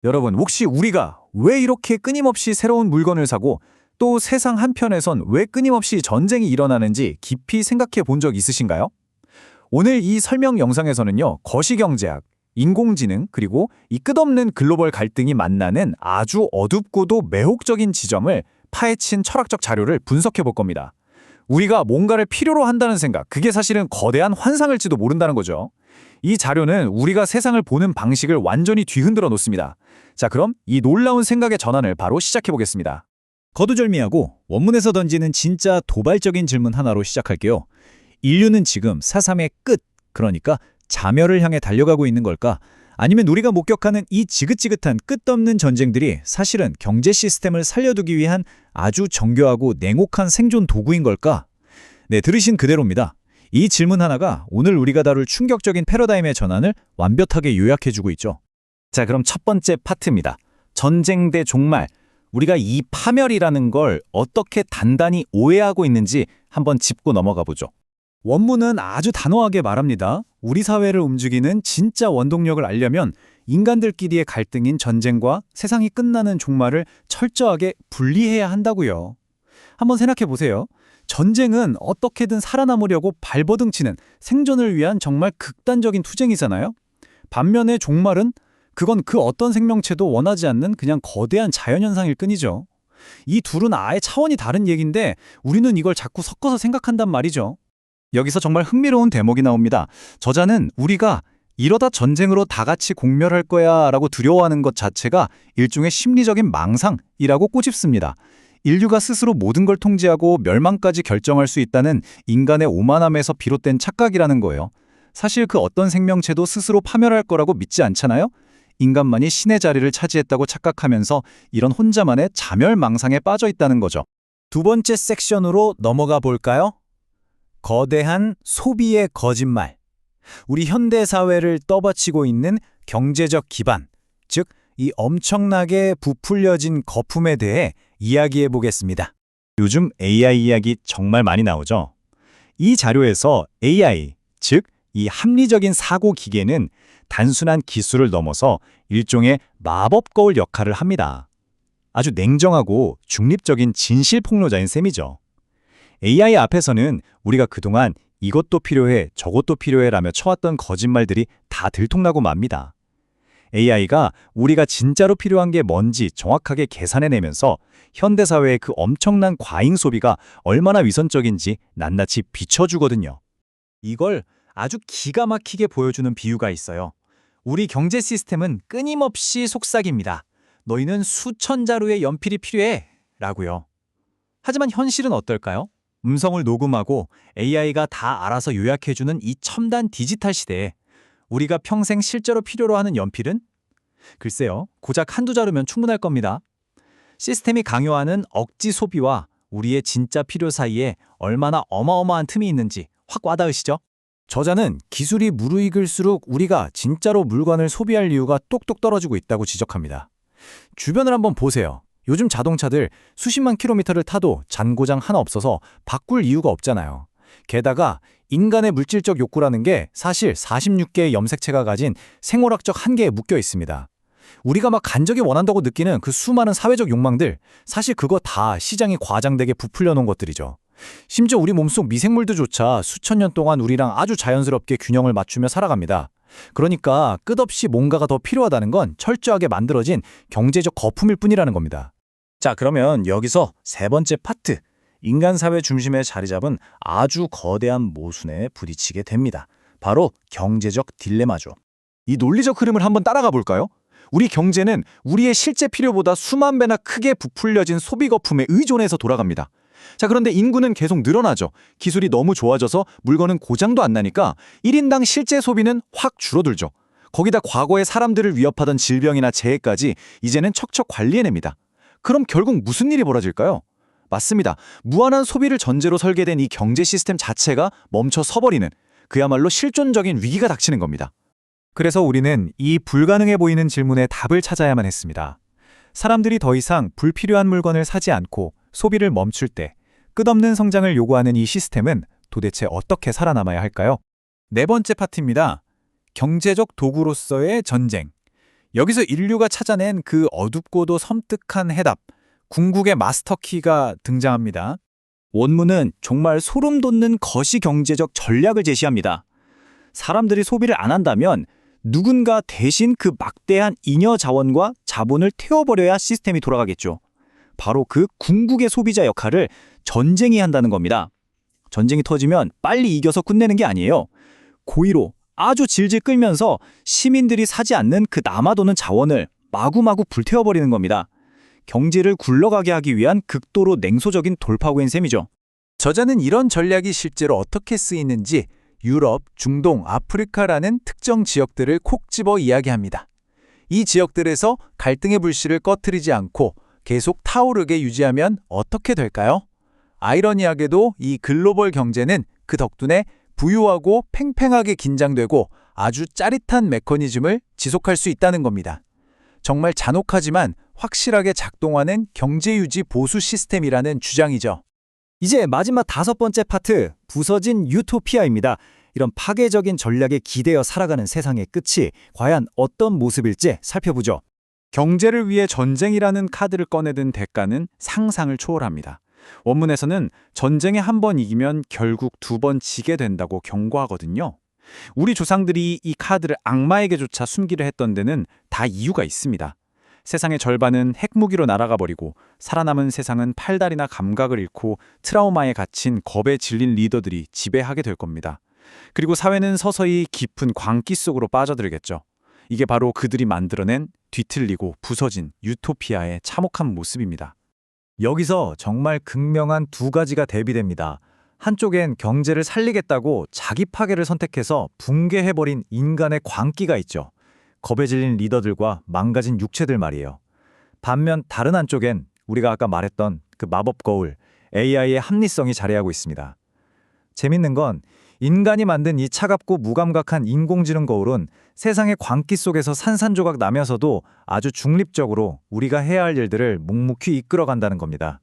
여러분, 혹시 우리가 왜 이렇게 끊임없이 새로운 물건을 사고 또 세상 한편에선 왜 끊임없이 전쟁이 일어나는지 깊이 생각해 본 적 있으신가요? 오늘 이 설명 영상에서는요, 거시경제학, 인공지능, 그리고 이 끝없는 글로벌 갈등이 만나는 아주 어둡고도 매혹적인 지점을 파헤친 철학적 자료를 분석해 볼 겁니다. 우리가 뭔가를 필요로 한다는 생각, 그게 사실은 거대한 환상일지도 모른다는 거죠. 이 자료는 우리가 세상을 보는 방식을 완전히 뒤흔들어 놓습니다. 자, 그럼 이 놀라운 생각의 전환을 바로 시작해 보겠습니다. 거두절미하고 원문에서 던지는 진짜 도발적인 질문 하나로 시작할게요. 인류는 지금 사삼의 끝, 그러니까 자멸을 향해 달려가고 있는 걸까? 아니면 우리가 목격하는 이 지긋지긋한 끝없는 전쟁들이 사실은 경제 시스템을 살려두기 위한 아주 정교하고 냉혹한 생존 도구인 걸까? 네, 들으신 그대로입니다. 이 질문 하나가 오늘 우리가 다룰 충격적인 패러다임의 전환을 완벽하게 요약해주고 있죠. 자, 그럼 첫 번째 파트입니다. 전쟁 대 종말. 우리가 이 파멸이라는 걸 어떻게 단단히 오해하고 있는지 한번 짚고 넘어가 보죠. 원문은 아주 단호하게 말합니다. 우리 사회를 움직이는 진짜 원동력을 알려면 인간들끼리의 갈등인 전쟁과 세상이 끝나는 종말을 철저하게 분리해야 한다고요. 한번 생각해 보세요. 전쟁은 어떻게든 살아남으려고 발버둥치는 생존을 위한 정말 극단적인 투쟁이잖아요. 반면에 종말은 그건 그 어떤 생명체도 원하지 않는 그냥 거대한 자연현상일 뿐이죠. 이 둘은 아예 차원이 다른 얘기인데 우리는 이걸 자꾸 섞어서 생각한단 말이죠. 여기서 정말 흥미로운 대목이 나옵니다. 저자는 우리가 이러다 전쟁으로 다 같이 공멸할 거야 라고 두려워하는 것 자체가 일종의 심리적인 망상이라고 꼬집습니다. 인류가 스스로 모든 걸 통제하고 멸망까지 결정할 수 있다는 인간의 오만함에서 비롯된 착각이라는 거예요. 사실 그 어떤 생명체도 스스로 파멸할 거라고 믿지 않잖아요? 인간만이 신의 자리를 차지했다고 착각하면서 이런 혼자만의 자멸망상에 빠져 있다는 거죠. 두 번째 섹션으로 넘어가 볼까요? 거대한 소비의 거짓말. 우리 현대 사회를 떠받치고 있는 경제적 기반, 즉 이 엄청나게 부풀려진 거품에 대해 이야기해 보겠습니다. 요즘 AI 이야기 정말 많이 나오죠. 이 자료에서 AI, 즉 이 합리적인 사고 기계는 단순한 기술을 넘어서 일종의 마법 거울 역할을 합니다. 아주 냉정하고 중립적인 진실 폭로자인 셈이죠. AI 앞에서는 우리가 그동안 이것도 필요해, 저것도 필요해라며 쳐왔던 거짓말들이 다 들통나고 맙니다. AI가 우리가 진짜로 필요한 게 뭔지 정확하게 계산해내면서 현대사회의 그 엄청난 과잉 소비가 얼마나 위선적인지 낱낱이 비춰주거든요. 이걸 아주 기가 막히게 보여주는 비유가 있어요. 우리 경제 시스템은 끊임없이 속삭입니다. 너희는 수천 자루의 연필이 필요해 라고요. 하지만 현실은 어떨까요? 음성을 녹음하고 AI가 다 알아서 요약해주는 이 첨단 디지털 시대에 우리가 평생 실제로 필요로 하는 연필은? 글쎄요, 고작 한두 자루면 충분할 겁니다. 시스템이 강요하는 억지 소비와 우리의 진짜 필요 사이에 얼마나 어마어마한 틈이 있는지 확 와닿으시죠? 저자는 기술이 무르익을수록 우리가 진짜로 물건을 소비할 이유가 똑똑 떨어지고 있다고 지적합니다. 주변을 한번 보세요. 요즘 자동차들 수십만 킬로미터를 타도 잔고장 하나 없어서 바꿀 이유가 없잖아요. 게다가 인간의 물질적 욕구라는 게 사실 46개의 염색체가 가진 생물학적 한계에 묶여 있습니다. 우리가 막 간절히 원한다고 느끼는 그 수많은 사회적 욕망들, 사실 그거 다 시장이 과장되게 부풀려 놓은 것들이죠. 심지어 우리 몸속 미생물들조차 수천 년 동안 우리랑 아주 자연스럽게 균형을 맞추며 살아갑니다. 그러니까 끝없이 뭔가가 더 필요하다는 건 철저하게 만들어진 경제적 거품일 뿐이라는 겁니다. 자, 그러면 여기서 세 번째 파트, 인간 사회 중심에 자리 잡은 아주 거대한 모순에 부딪히게 됩니다. 바로 경제적 딜레마죠. 이 논리적 흐름을 한번 따라가 볼까요? 우리 경제는 우리의 실제 필요보다 수만 배나 크게 부풀려진 소비 거품에 의존해서 돌아갑니다. 자, 그런데 인구는 계속 늘어나죠. 기술이 너무 좋아져서 물건은 고장도 안 나니까 1인당 실제 소비는 확 줄어들죠. 거기다 과거에 사람들을 위협하던 질병이나 재해까지 이제는 척척 관리해냅니다. 그럼 결국 무슨 일이 벌어질까요? 맞습니다. 무한한 소비를 전제로 설계된 이 경제 시스템 자체가 멈춰 서버리는 그야말로 실존적인 위기가 닥치는 겁니다. 그래서 우리는 이 불가능해 보이는 질문에 답을 찾아야만 했습니다. 사람들이 더 이상 불필요한 물건을 사지 않고 소비를 멈출 때 끝없는 성장을 요구하는 이 시스템은 도대체 어떻게 살아남아야 할까요? 네 번째 파트입니다. 경제적 도구로서의 전쟁. 여기서 인류가 찾아낸 그 어둡고도 섬뜩한 해답, 궁극의 마스터키가 등장합니다. 원문은 정말 소름 돋는 거시경제적 전략을 제시합니다. 사람들이 소비를 안 한다면 누군가 대신 그 막대한 잉여 자원과 자본을 태워버려야 시스템이 돌아가겠죠. 바로 그 궁극의 소비자 역할을 전쟁이 한다는 겁니다. 전쟁이 터지면 빨리 이겨서 끝내는 게 아니에요. 고의로 아주 질질 끌면서 시민들이 사지 않는 그 남아도는 자원을 마구마구 불태워버리는 겁니다. 경제를 굴러가게 하기 위한 극도로 냉소적인 돌파구인 셈이죠. 저자는 이런 전략이 실제로 어떻게 쓰이는지 유럽, 중동, 아프리카라는 특정 지역들을 콕 집어 이야기합니다. 이 지역들에서 갈등의 불씨를 꺼트리지 않고 계속 타오르게 유지하면 어떻게 될까요? 아이러니하게도 이 글로벌 경제는 그 덕분에 부유하고 팽팽하게 긴장되고 아주 짜릿한 메커니즘을 지속할 수 있다는 겁니다. 정말 잔혹하지만 확실하게 작동하는 경제유지 보수 시스템이라는 주장이죠. 이제 마지막 5번째 파트, 부서진 유토피아입니다. 이런 파괴적인 전략에 기대어 살아가는 세상의 끝이 과연 어떤 모습일지 살펴보죠. 경제를 위해 전쟁이라는 카드를 꺼내든 대가는 상상을 초월합니다. 원문에서는 전쟁에 한 번 이기면 결국 2번 지게 된다고 경고하거든요. 우리 조상들이 이 카드를 악마에게조차 숨기려 했던 데는 다 이유가 있습니다. 세상의 절반은 핵무기로 날아가 버리고 살아남은 세상은 팔다리나 감각을 잃고 트라우마에 갇힌 겁에 질린 리더들이 지배하게 될 겁니다. 그리고 사회는 서서히 깊은 광기 속으로 빠져들겠죠. 이게 바로 그들이 만들어낸 뒤틀리고 부서진 유토피아의 참혹한 모습입니다. 여기서 정말 극명한 2가지가 대비됩니다. 한쪽엔 경제를 살리겠다고 자기 파괴를 선택해서 붕괴해버린 인간의 광기가 있죠. 겁에 질린 리더들과 망가진 육체들 말이에요. 반면 다른 한쪽엔 우리가 아까 말했던 그 마법 거울, AI의 합리성이 자리하고 있습니다. 재밌는 건 인간이 만든 이 차갑고 무감각한 인공지능 거울은 세상의 광기 속에서 산산조각 나면서도 아주 중립적으로 우리가 해야 할 일들을 묵묵히 이끌어간다는 겁니다.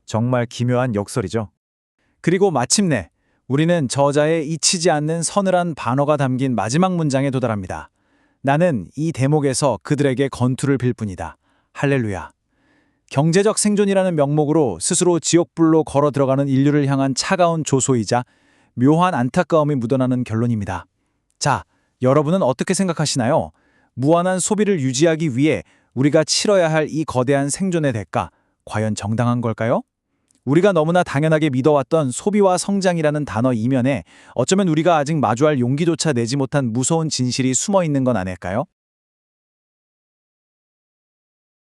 정말 기묘한 역설이죠. 그리고 마침내 우리는 저자의 잊히지 않는 서늘한 반어가 담긴 마지막 문장에 도달합니다. 나는 이 대목에서 그들에게 건투를 빌 뿐이다. 할렐루야. 경제적 생존이라는 명목으로 스스로 지옥불로 걸어 들어가는 인류를 향한 차가운 조소이자 묘한 안타까움이 묻어나는 결론입니다. 자, 여러분은 어떻게 생각하시나요? 무한한 소비를 유지하기 위해 우리가 치러야 할 이 거대한 생존의 대가, 과연 정당한 걸까요? 우리가 너무나 당연하게 믿어왔던 소비와 성장이라는 단어 이면에 어쩌면 우리가 아직 마주할 용기조차 내지 못한 무서운 진실이 숨어 있는 건 아닐까요?